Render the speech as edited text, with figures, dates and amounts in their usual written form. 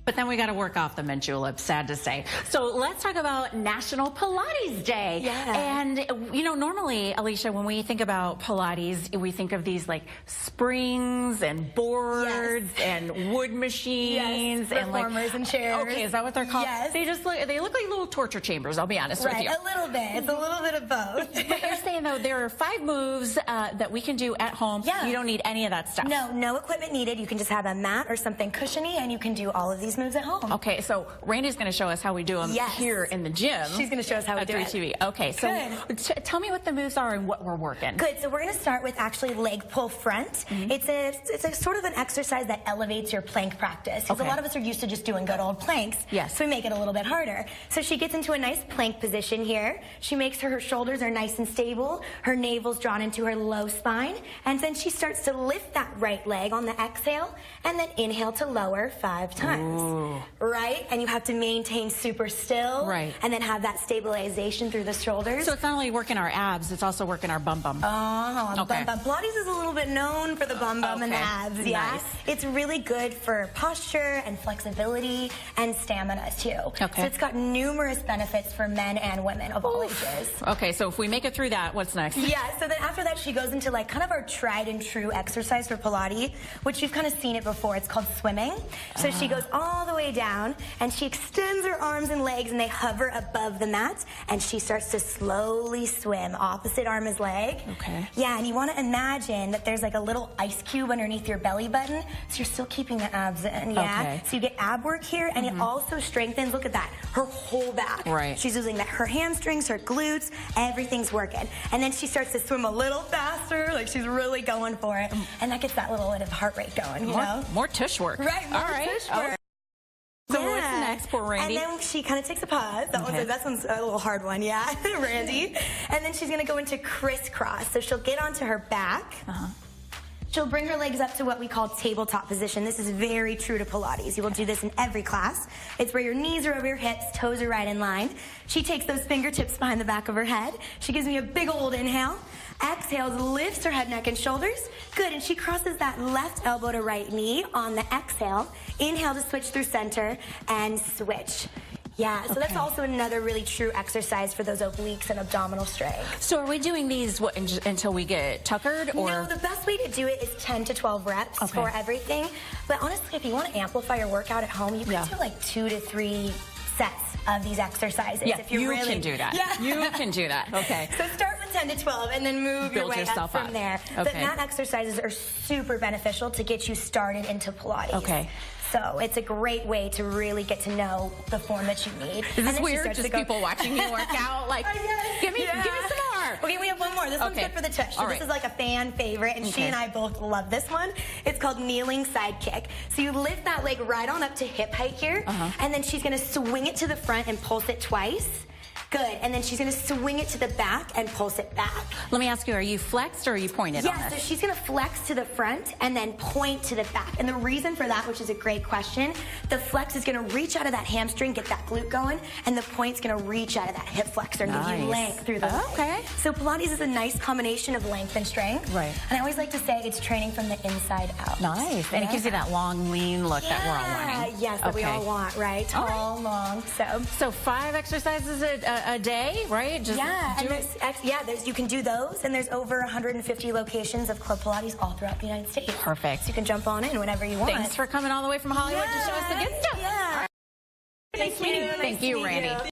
But then we got to work off the mint julep, sad to say. So let's talk about National Pilates Day. Yeah. And, you know, normally, Alicia, when we think about Pilates, we think of these like springs and boards and wood machines and reformers and chairs. Okay, is that what they're called? Yes. They look like little torture chambers, I'll be honest with you. Right, a little bit. It's a little bit of both. But you're saying, though, there are 5 moves that we can do at home. Yeah. You don't need any of that stuff. No equipment needed. You can just have a mat or something cushiony, and you can do all of these moves at home. Okay, so Randy's going to show us how we do them here in the gym. She's going to show us how we do it. 3TV. Okay, so tell me what the moves are and what we're working. Good. So we're going to start with actually leg pull front. It's a sort of an exercise that elevates your plank practice. Because a lot of us are used to just doing good old planks. Yes. So we make it a little bit harder. So she gets into a nice plank position here. She makes her shoulders are nice and stable. Her navel's drawn into her low spine. And then she starts to lift that right leg on the exhale and then inhale to lower 5 times. Ooh. Right? And you have to maintain super still. Right. And then have that stabilization through the shoulders. So it's not only working our abs, it's also working our bum bum. Bum bum. Pilates is a little bit known for the bum bum and the abs. Yeah. Nice. It's really good for posture and flexibility and stamina too. Okay. So it's got numerous benefits for men and women of all ages. Okay, so if we make it through that, what's next? Yeah, so then after that she goes into like kind of our tried and true exercise for Pilates, which you've kind of seen it before. It's called swimming. So she goes all the way down and she extends her arms and legs and they hover above the mat and she starts to slowly swim. Opposite arm is leg. Okay. Yeah, and you want to imagine that there's like a little ice cube underneath your belly button, so you're still keeping the abs in. Yeah. Okay. So you get ab work here, and it also strengthens. Look at that, her whole back. Right. She's using her hamstrings, her glutes, everything's working. And then she starts to swim a little faster, like she's really going for it, and that gets that little bit of heart rate going. You know. More tush work. Right. More tush work. Okay. So what's next for Randy? And then she kind of takes a pause. That one's a little hard one, yeah, Randy. And then she's going to go into crisscross. So she'll get onto her back. She'll bring her legs up to what we call tabletop position. This is very true to Pilates. You will do this in every class. It's where your knees are over your hips, toes are right in line. She takes those fingertips behind the back of her head. She gives me a big old inhale. Exhales, lifts her head, neck, and shoulders. Good, and she crosses that left elbow to right knee on the exhale. Inhale to switch through center and switch. Yeah, so that's also another really true exercise for those obliques and abdominal strength. So are we doing these until we get tuckered? Or? No, the best way to do it is 10 to 12 reps for everything. But honestly, if you want to amplify your workout at home, you can do like 2 to 3 sets of these exercises. Yeah, if you can do that. Yeah. You can do that. Okay. So start with 10 to 12 and then move your way up from there. But mat exercises are super beneficial to get you started into Pilates. Okay. So it's a great way to really get to know the form that you need. Is this weird? Just people watching me work out? Like, give me some more. Okay, we have one more. This one's good for the tush. So this is like a fan favorite, and she and I both love this one. It's called kneeling side kick. So you lift that leg right on up to hip height here, and then she's going to swing it to the front and pulse it twice. Good, and then she's going to swing it to the back and pulse it back. Let me ask you, are you flexed or are you pointed on this? Yeah, so she's going to flex to the front and then point to the back. And the reason for that, which is a great question, the flex is going to reach out of that hamstring, get that glute going, and the point's going to reach out of that hip flexor and give you length through the leg. So Pilates is a nice combination of length and strength. Right. And I always like to say it's training from the inside out. Nice. And it gives you that long, lean look that we're all wanting. Yes, that we all want, right? Tall, long. So 5 exercises a day, right? Just you can do those, and there's over 150 locations of Club Pilates all throughout the United States. Perfect. So you can jump on in whenever you want. Thanks for coming all the way from Hollywood to show us the good stuff. Yeah. Nice meeting you. Thank you, Randy.